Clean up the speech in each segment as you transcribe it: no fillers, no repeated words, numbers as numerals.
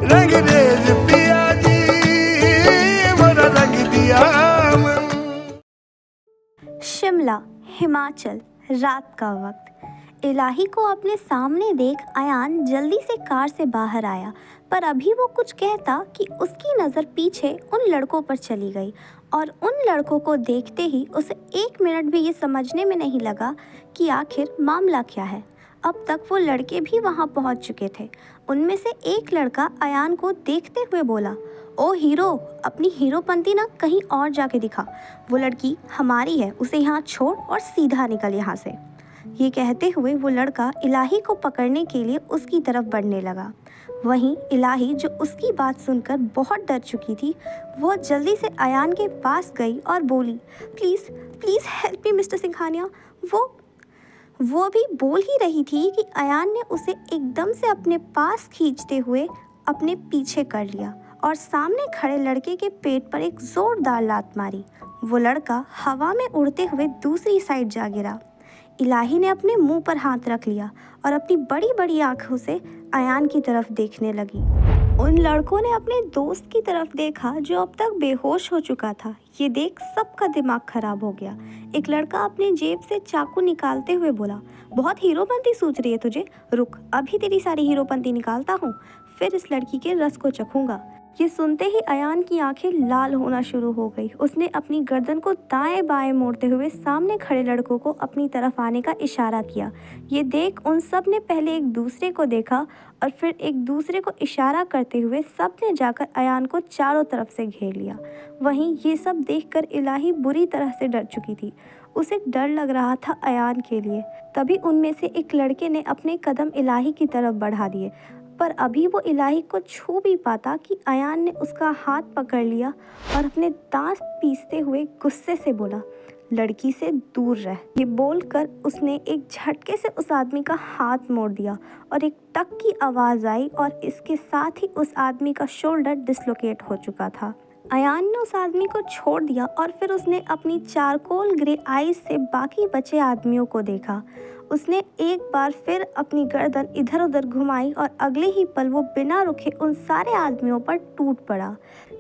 रंगरेज पिया जी मोरा रंग दिया मन। शिमला, हिमाचल, रात का वक्त। इलाही को अपने सामने देख अयान जल्दी से कार से बाहर आया, पर अभी वो कुछ कहता कि उसकी नज़र पीछे उन लड़कों पर चली गई और उन लड़कों को देखते ही उसे 1 मिनट भी ये समझने में नहीं लगा कि आखिर मामला क्या है। अब तक वो लड़के भी वहाँ पहुँच चुके थे। उनमें से एक लड़का अयान को देखते हुए बोला, ओ हीरो, अपनी हीरोपंती ना कहीं और जाके दिखा। वो लड़की हमारी है, उसे यहाँ छोड़ और सीधा निकल यहाँ से। ये कहते हुए वो लड़का इलाही को पकड़ने के लिए उसकी तरफ बढ़ने लगा। वहीं इलाही, जो उसकी बात सुनकर बहुत डर चुकी थी, वो जल्दी से अयान के पास गई और बोली, please please help me mister Singhania. वो अभी बोल ही रही थी कि अयान ने उसे एकदम से अपने पास खींचते हुए अपने पीछे कर लिया और सामने खड़े लड़के के पेट पर एक जोरदार लात मारी। वो लड़का हवा में उड़ते हुए दूसरी साइड जा गिरा। इलाही ने अपने मुंह पर हाथ रख लिया और अपनी बड़ी बड़ी आंखों से अयान की तरफ देखने लगी। उन लड़कों ने अपने दोस्त की तरफ देखा जो अब तक बेहोश हो चुका था। ये देख सबका दिमाग खराब हो गया। एक लड़का अपने जेब से चाकू निकालते हुए बोला, बहुत हीरोपंती सूझ रही है तुझे, रुक अभी तेरी सारी हीरोपंती निकालता हूँ, फिर इस लड़की के रस को चखूंगा। ये सुनते ही अयान की आंखें लाल होना शुरू हो गई। उसने अपनी गर्दन को दाएं बाएं मोड़ते हुए सामने खड़े लड़कों को अपनी तरफ आने का इशारा किया। ये देख उन सब ने पहले एक दूसरे को देखा और फिर एक दूसरे को इशारा करते हुए सब ने जाकर अयान को चारों तरफ से घेर लिया। वहीं ये सब देखकर इलाही बुरी तरह से डर चुकी थी। उसे डर लग रहा था अयान के लिए। तभी उनमें से एक लड़के ने अपने कदम इलाही की तरफ बढ़ा दिए, पर अभी वो इलाही को छू भी पाता कि अयान ने उसका हाथ पकड़ लिया और अपने दांत पीसते हुए गुस्से से बोला, लड़की से दूर रह। ये बोलकर उसने एक झटके से उस आदमी का हाथ मोड़ दिया और एक टक की आवाज़ आई और इसके साथ ही उस आदमी का शोल्डर डिसलोकेट हो चुका था। अयान ने उस आदमी को छोड़ दिया और फिर उसने अपनी चारकोल ग्रे आईज से बाकी बचे आदमियों को देखा। उसने एक बार फिर अपनी गर्दन इधर उधर घुमाई और अगले ही पल वो बिना रुके उन सारे आदमियों पर टूट पड़ा।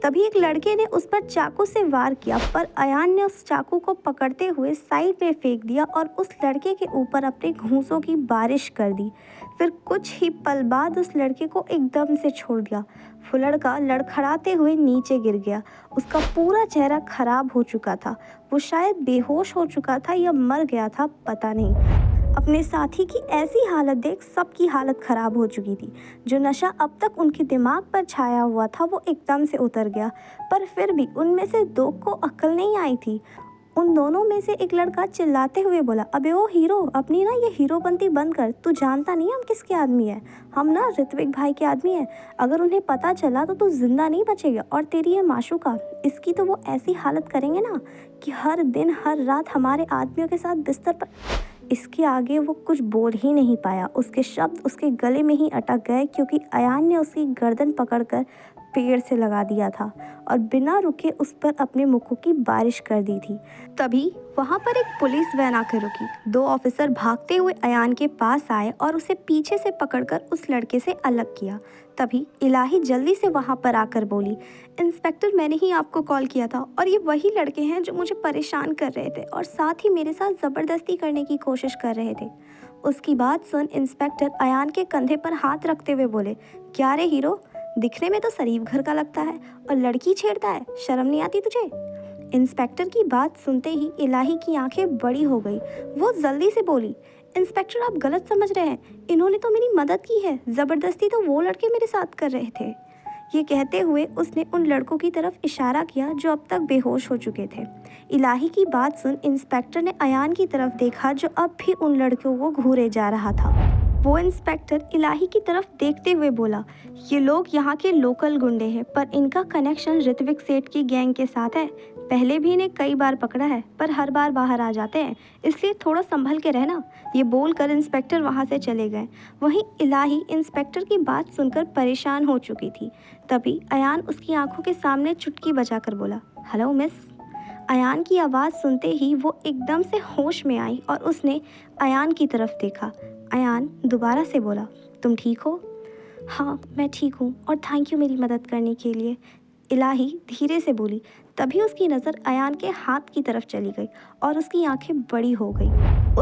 तभी एक लड़के ने उस पर चाकू से वार किया, पर अयान ने उस चाकू को पकड़ते हुए साइड में फेंक दिया और उस लड़के के ऊपर अपने घूंसों की बारिश कर दी। फिर कुछ ही पल बाद उस लड़के को एकदम से छोड़ दिया। वो लड़का लड़खड़ाते हुए नीचे गिर गया। उसका पूरा चेहरा खराब हो चुका था। वो शायद बेहोश हो चुका था या मर गया था, पता नहीं। अपने साथी की ऐसी हालत देख सबकी हालत खराब हो चुकी थी। जो नशा अब तक उनके दिमाग पर छाया हुआ था वो एकदम से उतर गया, पर फिर भी उनमें से दो को अक्ल नहीं आई थी। उन दोनों में से एक लड़का चिल्लाते हुए बोला, अबे ओ हीरो, अपनी ना ये हीरोपंती बंद कर। तू जानता नहीं हम किसके आदमी है? हम ना ऋत्विक भाई के आदमी है। अगर उन्हें पता चला तो तू जिंदा नहीं बचेगा। और तेरी ये माशूका, इसकी तो वो ऐसी हालत करेंगे ना कि हर दिन हर रात हमारे आदमियों के साथ बिस्तर पर। इसके आगे वो कुछ बोल ही नहीं पाया। उसके शब्द उसके गले में ही अटक गए क्योंकि अयान ने उसकी गर्दन पकड़कर पेड़ से लगा दिया था और बिना रुके उस पर अपने मुक्कों की बारिश कर दी थी। तभी वहाँ पर एक पुलिस वैन आकर रुकी। 2 ऑफिसर भागते हुए अयान के पास आए और उसे पीछे से पकड़कर उस लड़के से अलग किया। तभी इलाही जल्दी से वहाँ पर आकर बोली, इंस्पेक्टर, मैंने ही आपको कॉल किया था और ये वही लड़के हैं जो मुझे परेशान कर रहे थे और साथ ही मेरे साथ ज़बरदस्ती करने की कोशिश कर रहे थे। उसकी बात सुन इंस्पेक्टर अयान के कंधे पर हाथ रखते हुए बोले, क्या रे हीरो, दिखने में तो शरीफ घर का लगता है और लड़की छेड़ता है, शर्म नहीं आती तुझे? इंस्पेक्टर की बात सुनते ही इलाही की आंखें बड़ी हो गई। वो जल्दी से बोली, इंस्पेक्टर आप गलत समझ रहे हैं, इन्होंने तो मेरी मदद की है, ज़बरदस्ती तो वो लड़के मेरे साथ कर रहे थे। ये कहते हुए उसने उन लड़कों की तरफ इशारा किया जो अब तक बेहोश हो चुके थे। इलाही की बात सुन इंस्पेक्टर ने अयान की तरफ देखा जो अब भी उन लड़कों को घूरे जा रहा था। वो इंस्पेक्टर इलाही की तरफ देखते हुए बोला, ये लोग यहाँ के लोकल गुंडे हैं, पर इनका कनेक्शन ऋत्विक सेठ की गैंग के साथ है। पहले भी इन्हें कई बार पकड़ा है, पर हर बार बाहर आ जाते हैं, इसलिए थोड़ा संभल के रहना। ये बोलकर इंस्पेक्टर वहाँ से चले गए। वहीं इलाही इंस्पेक्टर की बात सुनकर परेशान हो चुकी थी। तभी अयान उसकी आंखों के सामने चुटकी बजाकर बोला, हेलो मिस। अयान की आवाज़ सुनते ही वो एकदम से होश में आई और उसने अयान की तरफ देखा। अयान दोबारा से बोला, तुम ठीक हो? हाँ मैं ठीक हूँ और थैंक यू मेरी मदद करने के लिए, इलाही धीरे से बोली। तभी उसकी नज़र अयान के हाथ की तरफ चली गई और उसकी आंखें बड़ी हो गई।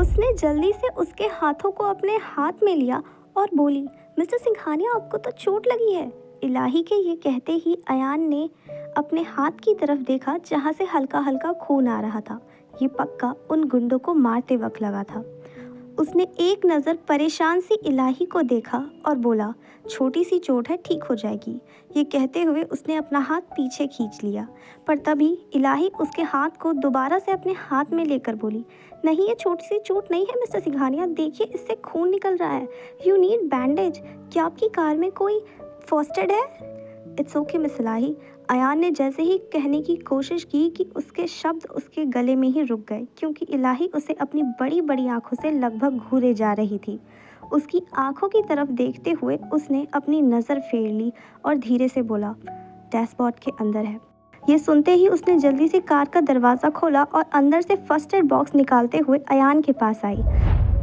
उसने जल्दी से उसके हाथों को अपने हाथ में लिया और बोली, मिस्टर सिंघानिया आपको तो चोट लगी है। इलाही के ये कहते ही अयान ने अपने हाथ की तरफ देखा जहाँ से हल्का हल्का खून आ रहा था। ये पक्का उन गुंडों को मारते वक्त लगा था। उसने एक नज़र परेशान सी इलाही को देखा और बोला, छोटी सी चोट है, ठीक हो जाएगी। ये कहते हुए उसने अपना हाथ पीछे खींच लिया, पर तभी इलाही उसके हाथ को दोबारा से अपने हाथ में लेकर बोली, नहीं ये छोटी सी चोट नहीं है मिस्टर सिंघानिया, देखिए इससे खून निकल रहा है, यू नीड बैंडेज। क्या आपकी कार में कोई फर्स्ट एड है? इट्स ओके मिस इलाही। अयान ने जैसे ही कहने की कोशिश की कि उसके शब्द उसके गले में ही रुक गए, क्योंकि इलाही उसे अपनी बड़ी बड़ी आंखों से लगभग घूरे जा रही थी। उसकी आंखों की तरफ देखते हुए उसने अपनी नज़र फेर ली और धीरे से बोला, डैशबोर्ड के अंदर है। ये सुनते ही उसने जल्दी से कार का दरवाज़ा खोला और अंदर से फर्स्ट एड बॉक्स निकालते हुए अयान के पास आई।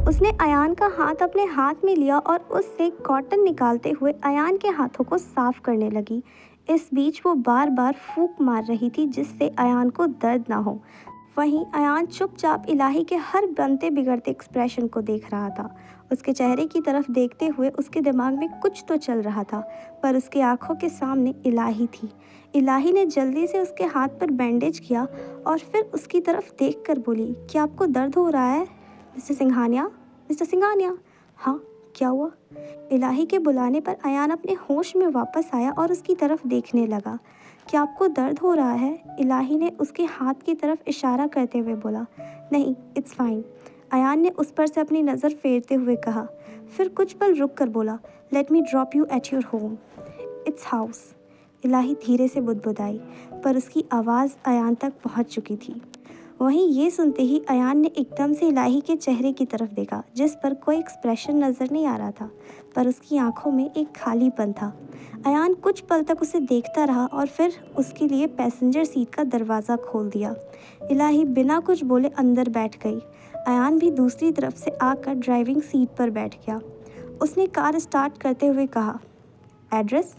उसने अयान का हाथ अपने हाथ में लिया और उससे कॉटन निकालते हुए अयान के हाथों को साफ करने लगी। इस बीच वो बार बार फूंक मार रही थी जिससे अयान को दर्द ना हो। वहीं अयान चुपचाप इलाही के हर बनते बिगड़ते एक्सप्रेशन को देख रहा था। उसके चेहरे की तरफ देखते हुए उसके दिमाग में कुछ तो चल रहा था, पर उसकी आंखों के सामने इलाही थी। इलाही ने जल्दी से उसके हाथ पर बैंडेज किया और फिर उसकी तरफ देखकर बोली, क्या आपको दर्द हो रहा है मिस्टर सिंघानिया? मिस्टर सिंघानिया? हाँ, क्या हुआ? इलाही के बुलाने पर अयान अपने होश में वापस आया और उसकी तरफ देखने लगा। क्या आपको दर्द हो रहा है? इलाही ने उसके हाथ की तरफ इशारा करते हुए बोला। नहीं, इट्स फाइन। अयान ने उस पर से अपनी नज़र फेरते हुए कहा। फिर कुछ पल रुक कर बोला, let me drop you at your home, it's house. Ilahi धीरे से बुदबुदाई, पर उसकी आवाज़ अयान तक पहुंच चुकी थी। वहीं ये सुनते ही अयान ने एकदम से इलाही के चेहरे की तरफ देखा, जिस पर कोई एक्सप्रेशन नज़र नहीं आ रहा था, पर उसकी आंखों में एक खालीपन था। अयान कुछ पल तक उसे देखता रहा और फिर उसके लिए पैसेंजर सीट का दरवाज़ा खोल दिया। इलाही बिना कुछ बोले अंदर बैठ गई। अयान भी दूसरी तरफ से आकर ड्राइविंग सीट पर बैठ गया। उसने कार स्टार्ट करते हुए कहा, एड्रेस?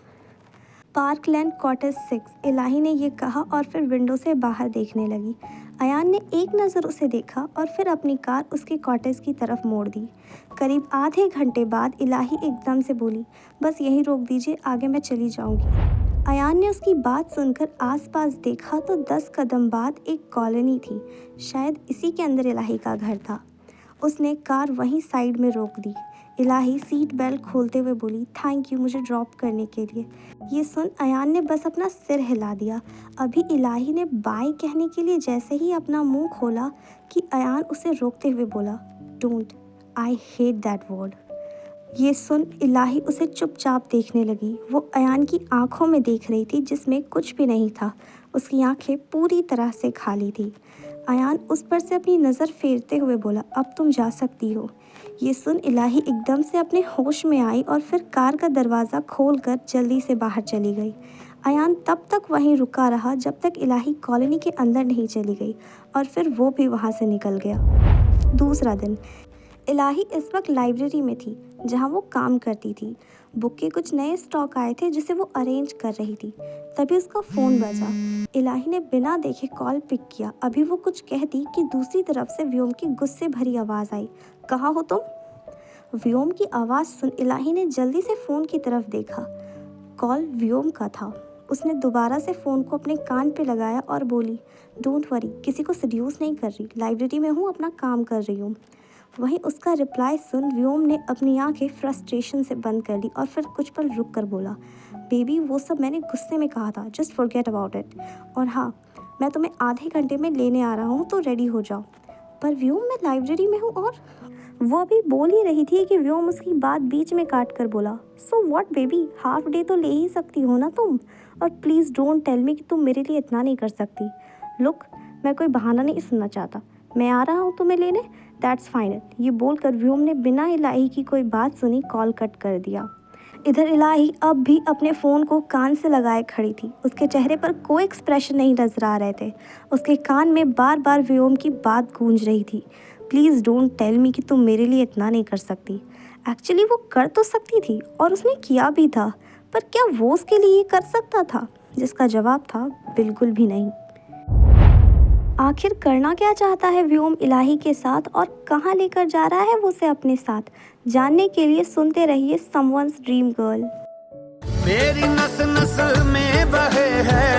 Parkland cottage 6। इलाही ने ये कहा और फिर विंडो से बाहर देखने लगी। अयान ने एक नज़र उसे देखा और फिर अपनी कार उसके कॉटेज की तरफ मोड़ दी। करीब आधे घंटे बाद इलाही एकदम से बोली, बस यहीं रोक दीजिए, आगे मैं चली जाऊंगी। अयान ने उसकी बात सुनकर आसपास देखा तो 10 कदम बाद एक कॉलोनी थी। शायद इसी के अंदर इलाही का घर था। उसने कार वहीं साइड में रोक दी। इलाही सीट बेल्ट खोलते हुए बोली, थैंक यू मुझे ड्रॉप करने के लिए। ये सुन अयान ने बस अपना सिर हिला दिया। अभी इलाही ने बाय कहने के लिए जैसे ही अपना मुंह खोला कि अयान उसे रोकते हुए बोला, don't, I hate that word. ये सुन इलाही उसे चुपचाप देखने लगी। वो अयान की आंखों में देख रही थी जिसमें कुछ भी नहीं था। उसकी आंखें पूरी तरह से खाली थी। अयान उस पर से अपनी नज़र फेरते हुए बोला, अब तुम जा सकती हो। ये सुन इलाही एकदम से अपने होश में आई और फिर कार का दरवाज़ा खोलकर जल्दी से बाहर चली गई। अयान तब तक वहीं रुका रहा जब तक इलाही कॉलोनी के अंदर नहीं चली गई और फिर वो भी वहाँ से निकल गया। दूसरा दिन इलाही इस वक्त लाइब्रेरी में थी जहाँ वो काम करती थी। बुक के कुछ नए स्टॉक आए थे जिसे वो अरेंज कर रही थी। तभी उसका फ़ोन बजा। इलाही ने बिना देखे कॉल पिक किया। अभी वो कुछ कहती कि दूसरी तरफ से व्योम की गुस्से भरी आवाज़ आई, कहाँ हो तुम? व्योम की आवाज़ सुन इलाही ने जल्दी से फ़ोन की तरफ देखा। कॉल व्योम का था। उसने दोबारा से फ़ोन को अपने कान पे लगाया और बोली, डोंट वरी, किसी को सड्यूस नहीं कर रही, लाइब्रेरी में हूँ, अपना काम कर रही हूँ। वहीं उसका रिप्लाई सुन व्योम ने अपनी आंखें फ्रस्ट्रेशन से बंद कर ली और फिर कुछ पल रुक कर बोला, बेबी वो सब मैंने गुस्से में कहा था, जस्ट फॉरगेट अबाउट इट। और हाँ, मैं तुम्हें आधे घंटे में लेने आ रहा हूँ तो रेडी हो जाओ। पर व्योम मैं लाइब्रेरी में हूँ और वो अभी बोल ही रही थी कि व्योम उसकी बात बीच में काट कर बोला, so what baby, half day तो ले ही सकती हो ना तुम, और प्लीज़ डोंट टेल मी कि तुम मेरे लिए इतना नहीं कर सकती। लुक, मैं कोई बहाना नहीं सुनना चाहता, मैं आ रहा हूँ तुम्हें लेने, दैट्स फाइनल। ये बोलकर व्योम ने बिना इलाही की कोई बात सुनी कॉल कट कर दिया। इधर इलाही अब भी अपने फ़ोन को कान से लगाए खड़ी थी। उसके चेहरे पर कोई एक्सप्रेशन नहीं नजर आ रहे थे। उसके कान में बार बार व्योम की बात गूंज रही थी, प्लीज़ डोंट टेल मी कि तुम मेरे लिए इतना नहीं कर सकती। एक्चुअली वो कर तो सकती थी और उसने किया भी था, पर क्या वो उसके लिए कर सकता था? जिसका जवाब था बिल्कुल भी नहीं। आखिर करना क्या चाहता है व्योम इलाही के साथ और कहाँ लेकर जा रहा है वो उसे अपने साथ? जानने के लिए सुनते रहिए समवन्स ड्रीम गर्ल। मेरी नस नस में बहे है